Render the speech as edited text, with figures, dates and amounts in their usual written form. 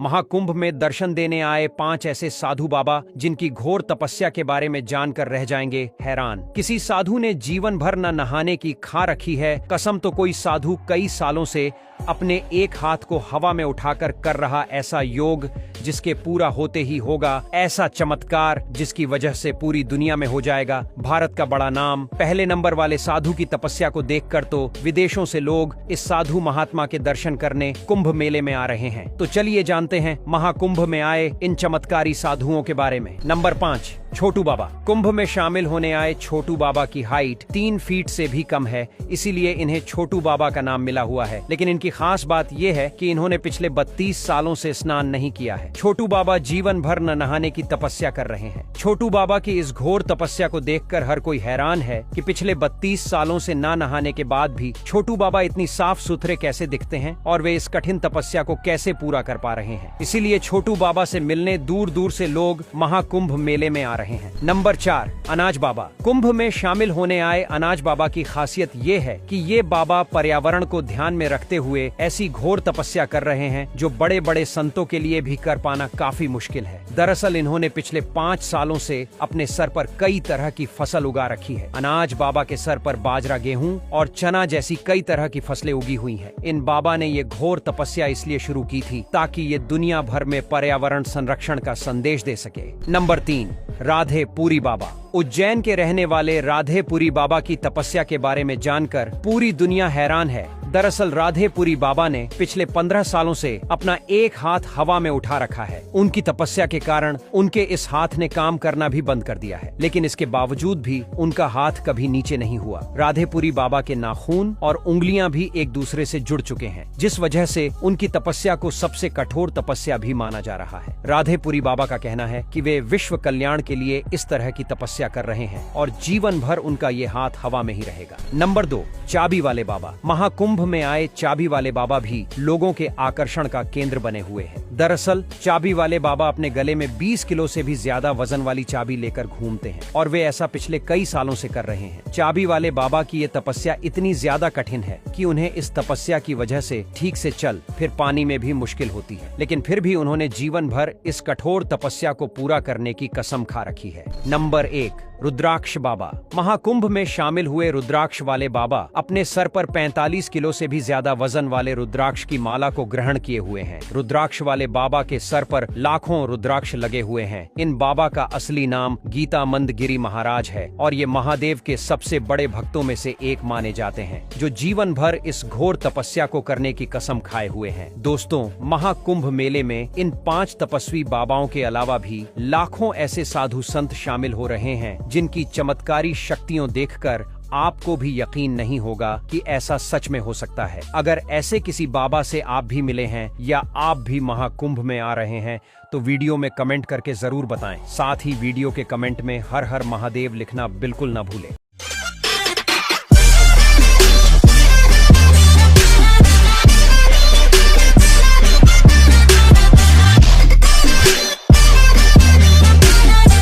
महाकुंभ में दर्शन देने आए 5 ऐसे साधु बाबा जिनकी घोर तपस्या के बारे में जानकर रह जाएंगे हैरान। किसी साधु ने जीवन भर न नहाने की खा रखी है कसम, तो कोई साधु कई सालों से अपने एक हाथ को हवा में उठाकर कर रहा ऐसा योग जिसके पूरा होते ही होगा ऐसा चमत्कार जिसकी वजह से पूरी दुनिया में हो जाएगा भारत का बड़ा नाम। पहले नंबर वाले साधु की तपस्या को देखकर तो विदेशों से लोग इस साधु महात्मा के दर्शन करने कुंभ मेले में आ रहे हैं। तो चलिए जानते हैं महाकुंभ में आए इन चमत्कारी साधुओं के बारे में। नंबर 5, छोटू बाबा। कुंभ में शामिल होने आए छोटू बाबा की हाइट 3 फीट से भी कम है, इसीलिए इन्हें छोटू बाबा का नाम मिला हुआ है। लेकिन इनकी खास बात यह है कि इन्होंने पिछले 32 सालों से स्नान नहीं किया है। छोटू बाबा जीवन भर न नहाने की तपस्या कर रहे हैं। छोटू बाबा की इस घोर तपस्या को देखकर हर कोई हैरान है कि पिछले 32 सालों से ना नहाने के बाद भी छोटू बाबा इतनी साफ सुथरे कैसे दिखते हैं और वे इस कठिन तपस्या को कैसे पूरा कर पा रहे हैं। इसीलिए छोटू बाबा से मिलने दूर दूर से लोग महाकुंभ मेले में आ रहे हैं। नंबर 4, अनाज बाबा। कुंभ में शामिल होने आए अनाज बाबा की खासियत ये है कि ये बाबा पर्यावरण को ध्यान में रखते हुए ऐसी घोर तपस्या कर रहे हैं जो बड़े बड़े संतों के लिए भी कर पाना काफी मुश्किल है। दरअसल इन्होंने पिछले 5 सालों से अपने सर पर कई तरह की फसल उगा रखी है। अनाज बाबा के सर पर बाजरा, गेहूं और चना जैसी कई तरह की फसलें उगी हुई हैं। इन बाबा ने ये घोर तपस्या इसलिए शुरू की थी ताकि ये दुनिया भर में पर्यावरण संरक्षण का संदेश दे सके। नंबर 3, राधेपुरी बाबा। उज्जैन के रहने वाले राधेपुरी बाबा की तपस्या के बारे में जानकर पूरी दुनिया हैरान है। दरअसल राधेपुरी बाबा ने पिछले 15 सालों से अपना एक हाथ हवा में उठा रखा है। उनकी तपस्या के कारण उनके इस हाथ ने काम करना भी बंद कर दिया है, लेकिन इसके बावजूद भी उनका हाथ कभी नीचे नहीं हुआ। राधेपुरी बाबा के नाखून और उंगलियां भी एक दूसरे से जुड़ चुके हैं, जिस वजह से उनकी तपस्या को सबसे कठोर तपस्या भी माना जा रहा है। राधेपुरी बाबा का कहना है कि वे विश्व कल्याण के लिए इस तरह की तपस्या कर रहे हैं और जीवन भर उनका ये हाथ हवा में ही रहेगा। नंबर 2, चाबी वाले बाबा। महाकुंभ में आए चाबी वाले बाबा भी लोगों के आकर्षण का केंद्र बने हुए हैं। दरअसल चाबी वाले बाबा अपने गले में 20 किलो से भी ज्यादा वजन वाली चाबी लेकर घूमते हैं और वे ऐसा पिछले कई सालों से कर रहे हैं। चाबी वाले बाबा की ये तपस्या इतनी ज्यादा कठिन है कि उन्हें इस तपस्या की वजह से ठीक से चल फिर पानी में भी मुश्किल होती है, लेकिन फिर भी उन्होंने जीवन भर इस कठोर तपस्या को पूरा करने की कसम खा रखी है। नंबर 1, रुद्राक्ष बाबा। महाकुंभ में शामिल हुए रुद्राक्ष वाले बाबा अपने सर पर 45 किलो से भी ज्यादा वजन वाले रुद्राक्ष की माला को ग्रहण किए हुए हैं। रुद्राक्ष वाले बाबा के सर पर लाखों रुद्राक्ष लगे हुए हैं। इन बाबा का असली नाम गीतामंद गिरी महाराज है और ये महादेव के सबसे बड़े भक्तों में से एक माने जाते हैं, जो जीवन भर इस घोर तपस्या को करने की कसम खाए हुए हैं। दोस्तों, महाकुंभ मेले में इन 5 तपस्वी बाबाओं के अलावा भी लाखों ऐसे साधु संत शामिल हो रहे हैं जिनकी चमत्कारी शक्तियों देखकर आपको भी यकीन नहीं होगा कि ऐसा सच में हो सकता है। अगर ऐसे किसी बाबा से आप भी मिले हैं या आप भी महाकुंभ में आ रहे हैं तो वीडियो में कमेंट करके जरूर बताएं। साथ ही वीडियो के कमेंट में हर हर महादेव लिखना बिल्कुल न भूलें।